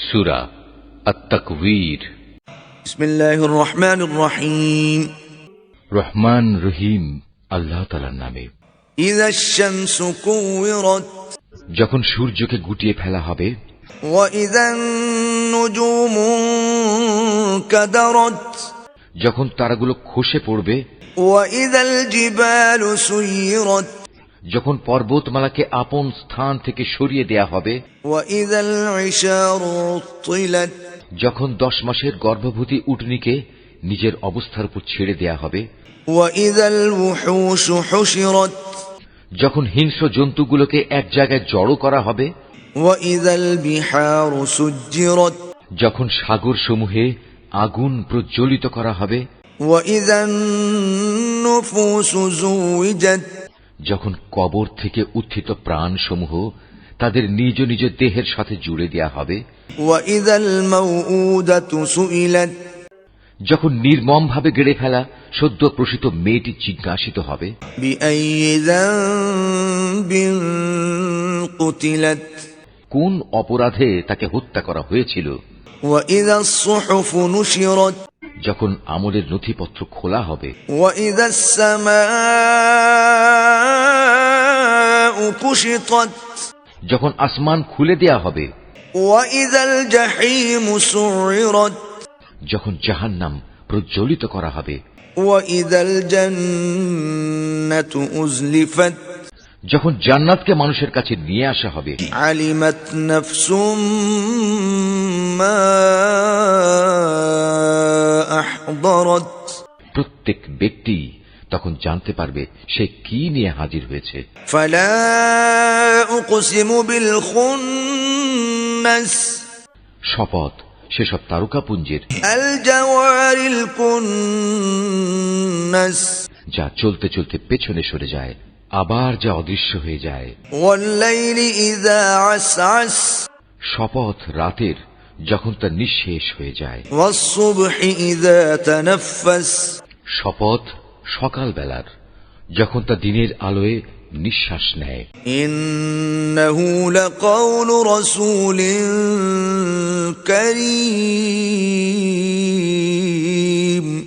সূরা আত-তাকবীর। বিসমিল্লাহির রহমানির রহিম। রহমান রহিম আল্লাহ তাআলার নামে। ইযাশ শামসু কুওয়িরাত, যখন সূর্যকে গুটিয়ে ফেলা হবে। ওয়া ইযান নুজুমু কাদারাত, যখন তারাগুলো খসে পড়বে। ওয়া ইযাল জিবালু সুয়িরাত, যখন পর্বতমালাকে আপন স্থান থেকে সরিয়ে দেয়া হবে। ওয়া ইযাল ইশারু উত্তিলাত, যখন 10 মাসের গর্ভবতী উটনীকে নিজের অবস্থার উপর ছেড়ে দেয়া হবে। ওয়া ইযাল উহুশু হুশিরাত, যখন হিংস্র জন্তুগুলোকে এক জায়গায় জড়ো করা হবে। ওয়া ইযাল বিহারু সুজ্জিরাত, যখন সাগরসমূহে আগুন প্রজ্বলিত করা হবে। ওয়া ইযান নুফুসু যুওয়াজাত, যখন কবর থেকে উত্থিত প্রাণসমূহ তাদের নিজ নিজ দেহের সাথে জুড়ে দেয়া হবে। ওয়া ইযাল মাউউদাতু সুইলাত, যখন নির্মমভাবে গেড়ে ফেলা সদ্য প্রসূত মেয়েটি জিজ্ঞাসিত হবে। বিআইয়ি যামবিন কুতিলাত, কোন অপরাধে তাকে হত্যা করা হয়েছিল। ওয়া ইযাস সুহুফু নুশিরাত, যখন আমলের নথিপত্র খোলা হবে। ওয়া ইযাস সামাউ কুশিতাত, যখন আসমান খুলে দেয়া হবে। ওয়া ইযাল জাহিমু সুইরাত, যখন জাহান্নাম প্রজ্বলিত করা হবে। ওয়া ইযাল জান্নাতু উযলিফাত, যখন জান্নাতকে মানুষের কাছে নিয়ে আসা হবে। আলিমাত নাফসুম মা আহদারাত, প্রত্যেক ব্যক্তি তখন জানতে পারবে সে কি নিয়ে হাজির হয়েছে। ফালা উকসিমু বিল খুন্নাস, শপথ সেসব তারকাপুঞ্জের। আল জাওয়ারিল কুন্নাস, যা চলতে চলতে পেছনে সরে যায়, আবার যা অদৃশ্য হয়ে যায়। ওয়াল লাইলি ইযা আসআস, শপথ রাতের যখন তা নিঃশেষ হয়ে যায়। ওয়াস সুবহি ইযা তানাফফাস, শপথ সকালবেলার যখন তা দিনের আলোয় নিঃশ্বাস নেয়। ইন্নাহু লাকাউলু রাসূলিন কারীম,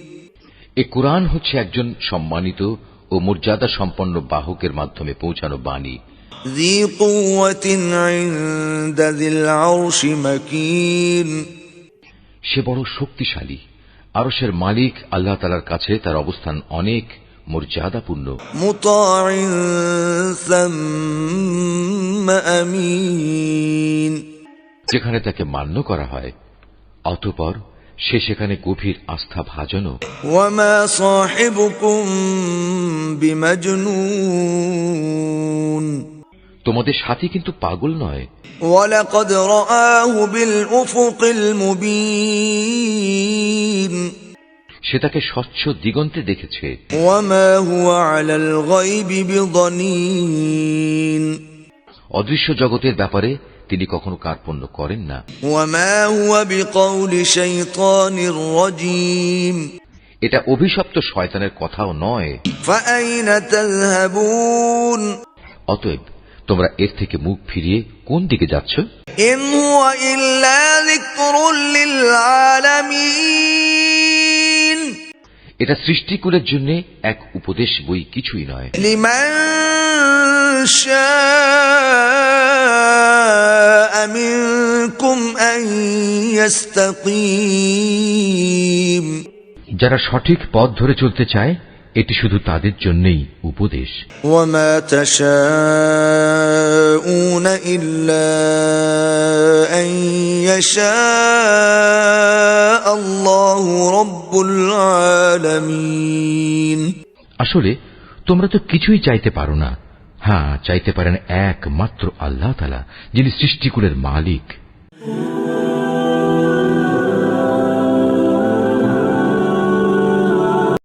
এ কুরআন হচ্ছে একজন সম্মানিত ও মর্যাদা সম্পন্ন বাহকের মাধ্যমে পৌঁছানো বাণী। ذي قوة عند ذي العرش مكين, সে বড় শক্তিশালী। আরশের মালিক আল্লাহ তাআলার কাছে তার অবস্থান অনেক মর্যাদাপূর্ণ। مطاع ثم أمين, যেখানে তাকে মান্য করা হয়, অতঃপর সে সেখানে গভীর আস্থা ভাজনও। وما صاحبكم بمجنون, তোমাদের সাথী কিন্তু পাগল নয়। ولقد رآه بالأفق المبين, সে তাকে স্বচ্ছ দিগন্তে দেখেছে। وما هو على الغيب بضنين, অদৃশ্য জগতের ব্যাপারে তিনি কখনো কার্পণ্য করেন না। وما هو بقول شيطان رجيم, এটা অভিশপ্ত শয়তানের কথাও নয়। فأين تذهبون, অতএব তোমরা এর থেকে মুখ ফিরিয়ে কোন দিকে যাচ্ছ? إن هو إلا ذكر للعالمين, এটা সৃষ্টিকুলের জন্য এক উপদেশ বই, কিছুই নয়। لمن شاء منكم أن يستقيم, যারা সঠিক পথ ধরে চলতে চায় এটি শুধু তাদের জন্যই উপদেশ। وما تشاءون إلا أن يشاء الله رب العالمين, আসলে তোমরা তো কিছুই চাইতে পারো না। হ্যাঁ, চাইতে পারেন একমাত্র আল্লাহ তাআলা, যিনি সৃষ্টিকুলের মালিক।